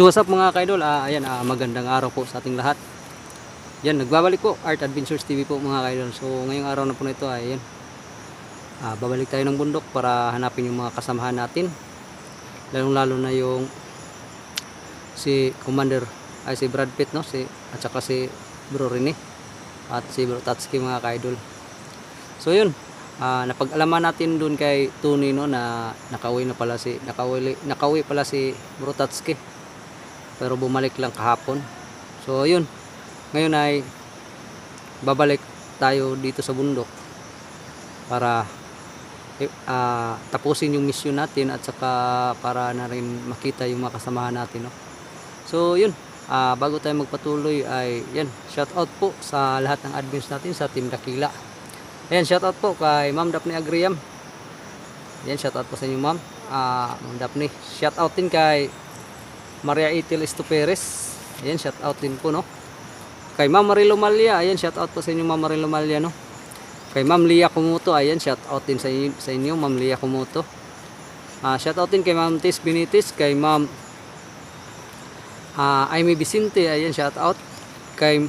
So what's up mga ka-idol, ayan, magandang araw po sa ating lahat. Yan, nagbabalik po Art Adventures TV po mga ka-idol. So ngayong araw na po na ito ay ayan, babalik tayo ng bundok para hanapin yung mga kasamahan natin. Lalong lalo na yung si Commander, ay si Brad Pitt, no? At saka si Bro Rene at si Bro Tatsuki mga ka-idol. So yun, napag-alaman natin dun kay Tony, no, na nakauwi pala si Bro Tatsuki, pero bumalik lang kahapon. So yun, ngayon ay babalik tayo dito sa bundok para tapusin yung mission natin at saka para na rin makita yung mga kasamahan natin, no? So yun, bago tayo magpatuloy ay yan, shout out po sa lahat ng admins natin sa Team Dakila. Ayan, shout out po kay Ma'am Daphne Agriam. Yan, shout out po sa inyo Ma'am Daphne. Shout out din kay Maria Itil Estuperes. Ayan, shout out din po, no? Kay Ma'am Marilo Malya. Ayan, shout out po sa inyo Ma'am Marilo Malya, no? Kay Ma'am Lia Kumuto. Ayan, shout out din sa inyo Ma'am Lia Kumuto. Shout out din kay Ma'am Tis Binitis. Kay Ma'am Amy Vicente. Ayan, shout out. Kay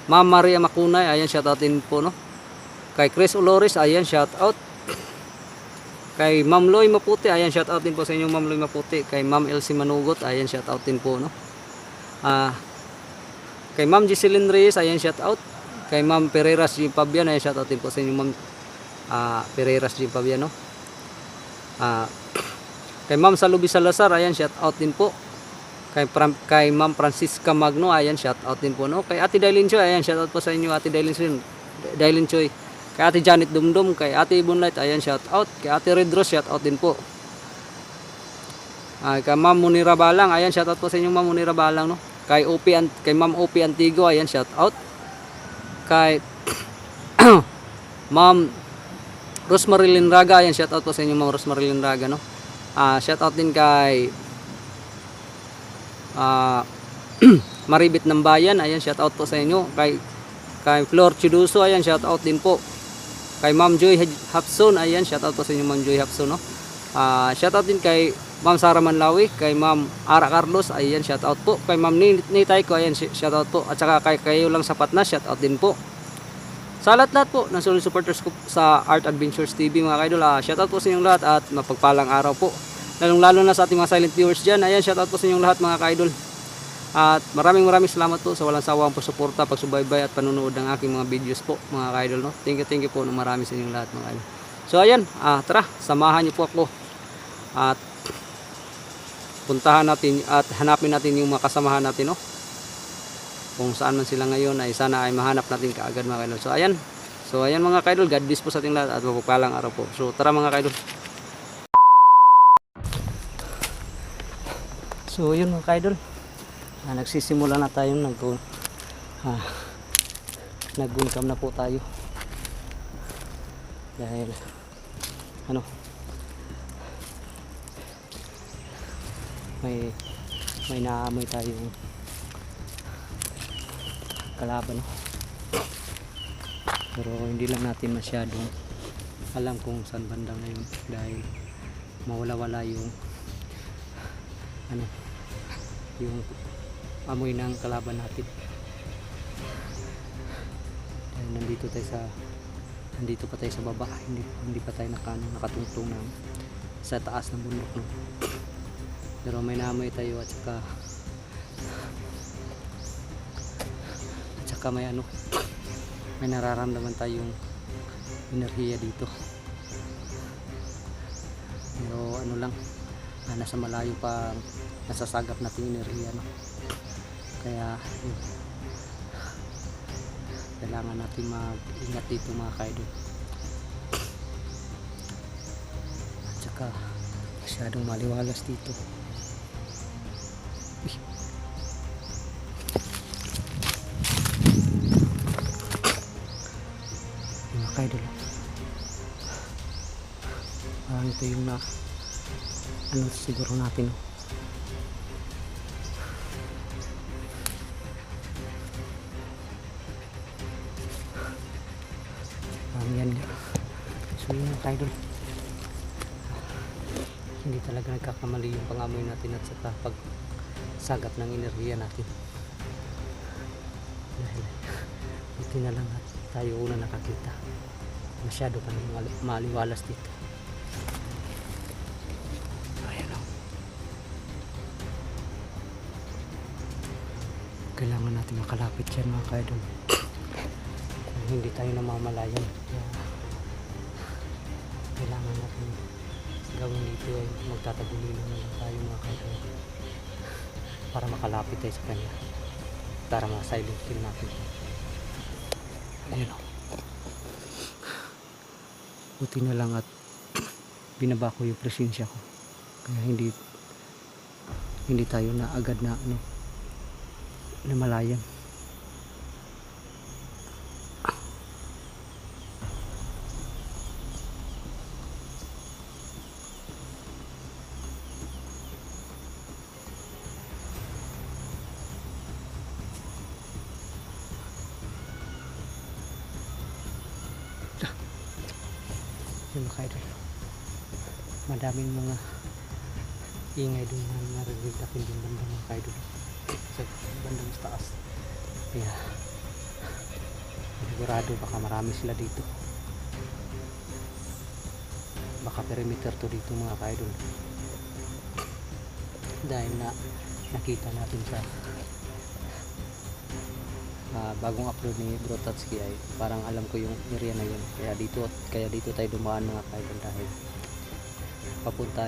Ma'am Maria Makunay. Ayan, shout out din po, no? Kay Chris Olores. Ayan, shout out. Kay Ma'am Loy Maputi, ayan, shout out din po sa inyo Ma'am Loy Maputi. Kay Ma'am Elsie Manugot, ayan, shout out din po, no? Kay Ma'am Giseline Reyes, ayan, shout out. Kay Ma'am Pereiras G. Pabian, ayan, shout out din po sa inyo Ma'am Pereiras G. Pabian, no? Kay Ma'am Salubi Salazar, ayan, shout out din po. Kay Ma'am Francisca Magno, ayan, shout out din po, no? Kay Ate Dailin Choy, ayan, shout out po sa inyo Ate Dailin Choy. Kay Ate Janet Dumdum, kay Ate Ibonlight, ayan, shout out. Kay Ate Red Rose, shout out din po. Kay Ma'am Munira Balang, ayan, shout out po sa inyo Ma'am Munira Balang, no? Kay Ma'am Opi Antigo, ayan, shout out. Kay Ma'am Rosmarilyn Raga, ayan, shout out po sa inyo Ma'am Rosmarilyn Raga, no? Shout out din kay Maribit ng Bayan, ayan, shout out po sa inyo. Kay Flor Chiduso, ayan, shout out din po. Kay Ma'am Joy Hapson, ayan, shout out po sa inyo Ma'am Joy Hapson, no? Shout out din kay Ma'am Sara Manlawi, kay Ma'am Ara Carlos, ayan, shout out po. Kay Ma'am Nitay ko, ayan, shout out po. At saka kay Kayo Lang Sapat Na, shout out din po. Sa lahat po ng solid supporters ko sa Art Adventures TV mga kaidol, shout out po sa inyong lahat at mapagpalang araw po. Lalong lalo na sa ating mga silent viewers dyan, ayan, shout out po sa inyong lahat mga kaidol. At maraming salamat po sa walang sawang pagsuporta, pagsubaybay at panunood ng aking mga videos po mga ka-idol, no? Thank you po ng marami sa inyong lahat mga idol. So ayan, tara, samahan niyo po ako at puntahan natin at hanapin natin yung mga kasamahan natin, no? Kung saan man sila ngayon ay sana ay mahanap natin kaagad mga ka-idol. So ayan mga ka-idol, God bless po sa ating lahat at mapagpalang araw po. So tara mga ka-idol. So yun mga ka-idol, nagsisimula na tayong nag-welcome na po tayo dahil may naamoy tayong kalaban, no? Pero hindi lang natin masyadong alam kung saan banda ngayon dahil mawala-wala yung yung amoy ng kalaban natin. Dahil nandito pa tayo sa baba, hindi pa tayo nakatungtong sa taas ng bundok, no? Pero may naamoy tayo at saka may nararamdaman tayong enerhiya dito. Pero nasa malayo pa nasasagap natin enerhiya, no? Kaya kailangan natin mag-ingat dito mga kaidol. At saka masyadong maliwalas dito. Mga kaidol, ito yung siguro natin, no? Yan nga. So yun mga kaidol, hindi talaga nagkakamali yung pangamoy natin at saka sagap ng enerhiya natin. Dahil buti na lang at tayo una nakakita. Masyado pa nang maliwalas dito. Ayan o. Kailangan natin makalapit yan mga kaidol. Hindi tayo namamalayan. Kailangan natin gawin dito ay magtatagulilo na lang tayo mga kaidol para makalapit tayo sa kanya, para ma-silent kill natin. Ayun o. Buti na lang at binaba ko yung presensya ko, kaya hindi tayo na agad na namalayan. Yung mga kaidol, madaming mga ingay doon na narinig natin yung bandang mga kaidol, sa bandang taas. Kaya sigurado baka marami sila dito, baka perimeter to dito mga kaidol, dahil na nakita natin sa bagong upload ni Bro Tatsuki ay parang alam ko yung area na yun, kaya dito tayo dumaan mga kaidol, dahil papunta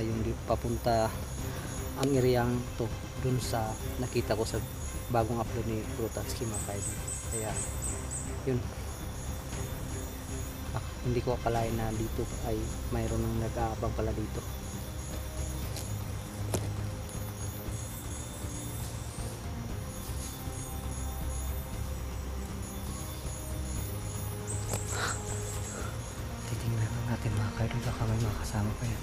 ang area to dun sa nakita ko sa bagong upload ni Bro Tatsuki mga kaidol. Kaya yun, hindi ko akalain na dito ay mayroon ng nag-aabang pala dito. Titingnan natin mga kaidol, baka may mga kasama pa yan.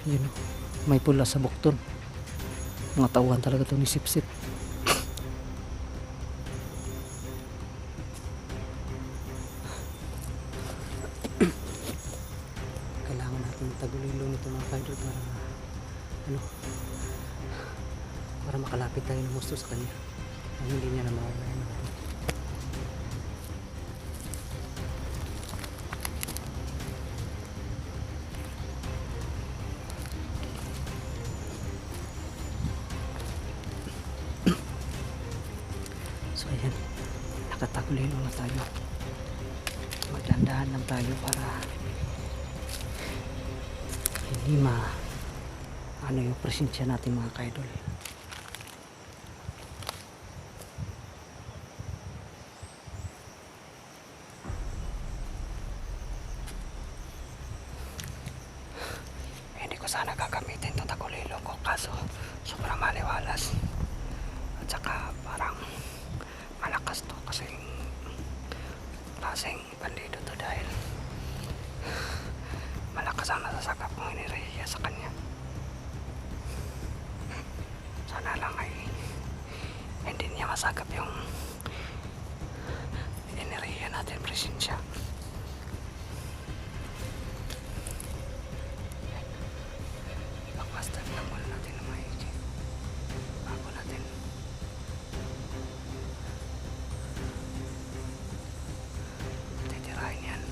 Yun o, may pula sa bukton. Mga tauhan talaga ito ni Sipsip. Kailangan natin tagulilo nito mga kaidol para makalapit tayo ng gusto sa kanya, hindi niya na mawawala. So ayan, nakatagulilo na tayo. Magdandahan lang tayo para hindi yung presensya natin mga kaidol. Hindi ko sana gagamitin itong tagulilo ko, kaso sobrang maliwalas at saka parang malakas to, kasing bandido to, dahil malakas ang nasasakap ng enerhiya sa kanya. Sana lang ay hindi niya masagap yung enerhiya natin, presensya. Backmaster lang muna natin na maigi bago natin titirahin yan.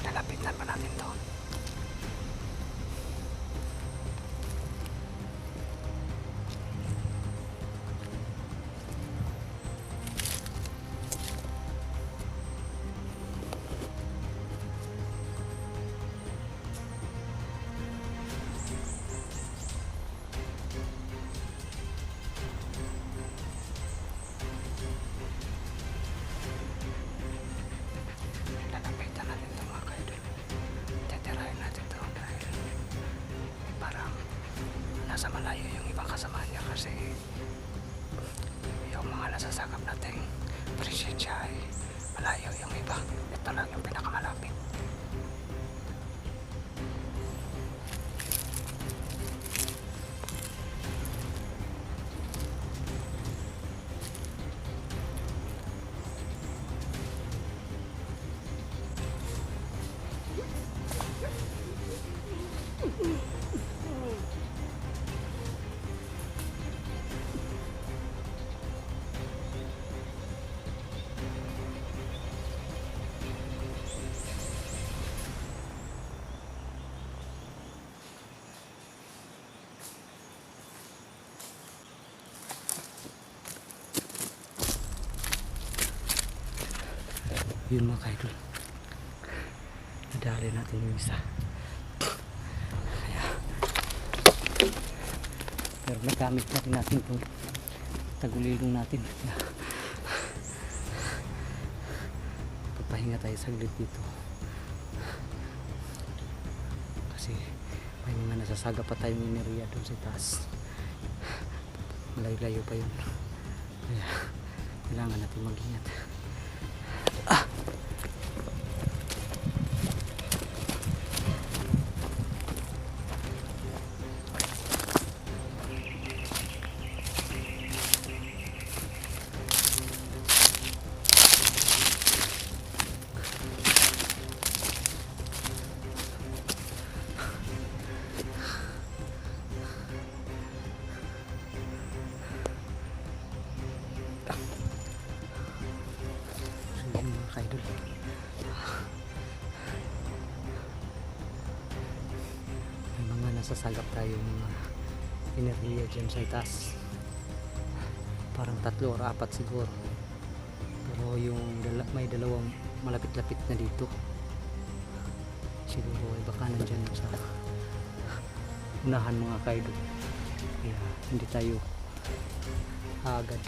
Lalapitan pa natin to. Lalapitan natin to mga kaidol. Titirahin natin to dahil parang nasa malayo yung ibang kasama niya kasi yung mga nasasakap nating presensya ay malayo yung iba. Ito lang yung pinakamalapit. Yun mga kaidol, nadali natin yung isa. Kaya, pero nagamit na rin natin itong tagulilong natin. Kaya, papahinga tayo saglit dito kasi may mga nasasaga pa tayong enerhiya doon sa taas. Malayo-layo pa yun, kaya kailangan natin mag-ingat. Kaidol, may mga nasasagap tayo mga enerhiya dyan sa itaas, parang 3 or 4 siguro, pero yung may dalawang malapit-lapit na dito siguro ay baka nandyan sa unahan mga kaidol. Kaya hindi tayo agad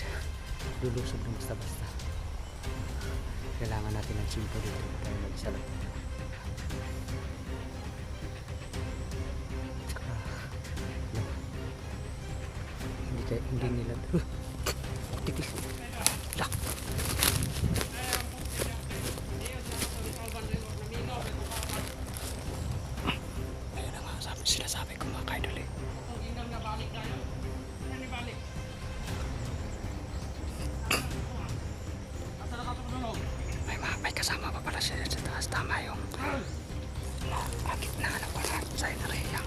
lulusog ng basta-basta. Kailangan natin ng simpo dito tayo mag-isa lang. Hindi nila tikis tak. Ayun na nga sinasabi ko mga kaidol eh. May kasama pa pala siya sa taas. Tama yung akit na alam pala sa enerhiya.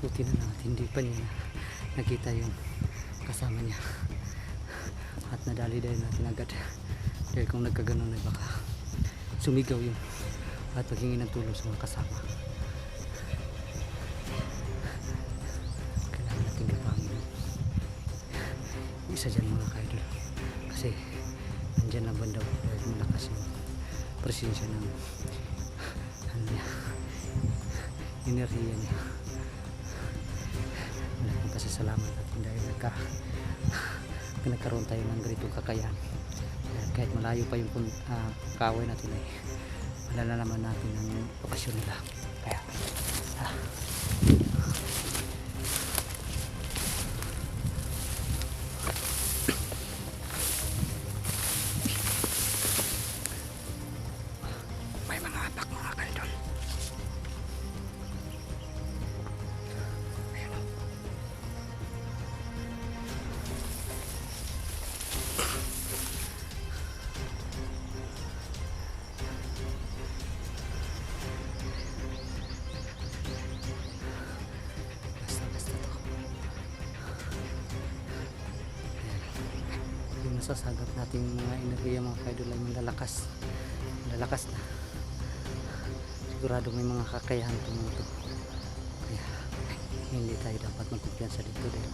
Buti na lang at hindi pa niya nakita yung kasama niya at nadali dahil natin agad, dahil kung nagkaganon ay baka sumigaw yun at maghingi ng tulong sa mga kasama. Kailangan natin gapangin isa dyan mga kaidol kasi nandyan lang banda dahil malakas yung presensya ng ano niya, enerhiya niya. Malaking pasasalamat natin dahil nagkaroon tayo ng ganitong kakayahan. Kahit malayo pa yung kaway natin ay malalalaman natin ang lokasyon nila. Kaya may mga apak mga kaidol. nasasagap nating mga enerhiya mga kaidol ay malalakas na. Sigurado may mga kakayahan tumuto, kaya hindi tayo dapat magkumpiyansa dito dahil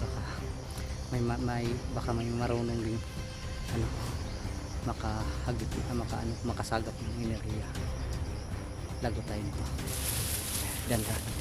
baka may marunong din ano makasagap ng enerhiya. Lago tayo nito, dandahan tayo.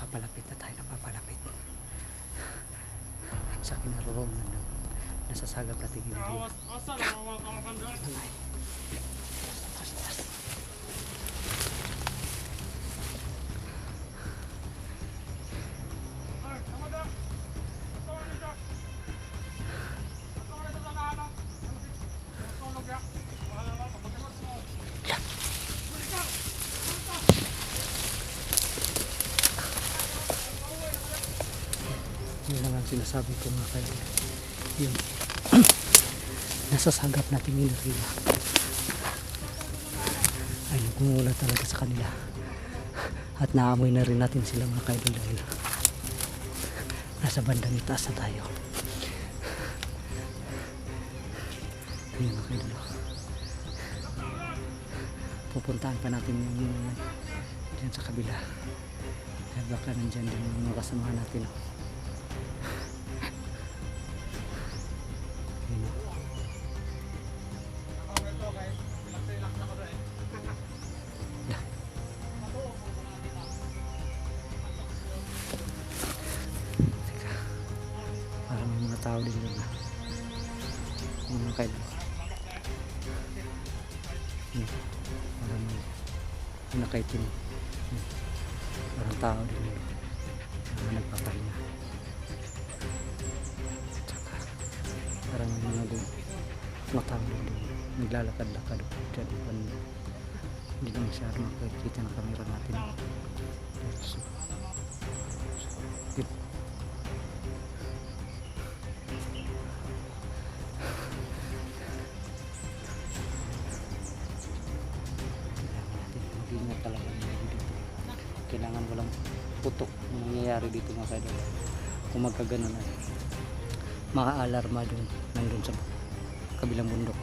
Papalapit na tayo ng papalapit sa kinaroroonan ng nasasagap natin enerhiya. Yun lang ang sinasabi ko mga kaibigan, yung nasasagap natin enerhiya ay nagmumula talaga sa kanila, at naamoy na rin natin sila mga kaibigan dahil nasa bandang itaas na tayo. Ayun mga kaibigan, pupuntahan pa natin yung dyan sa kabila dahil baka nandyan din yung mga kasamahan natin. Parang may mga tao din doon na mga kaibigan. Parang may nakaitim, parang tao din doon na nagpapahinga. Tsaka parang may mga tao din doon naglalakad-lakad dyan. Hindi lang siya makikita ng camera natin. So, yun. Mag-ingat talaga dito. Kailangan walang putok na nangyayari dito mga kaibigan. Kung magkaganon ay makaalarma dun nandun sa kabilang bundok.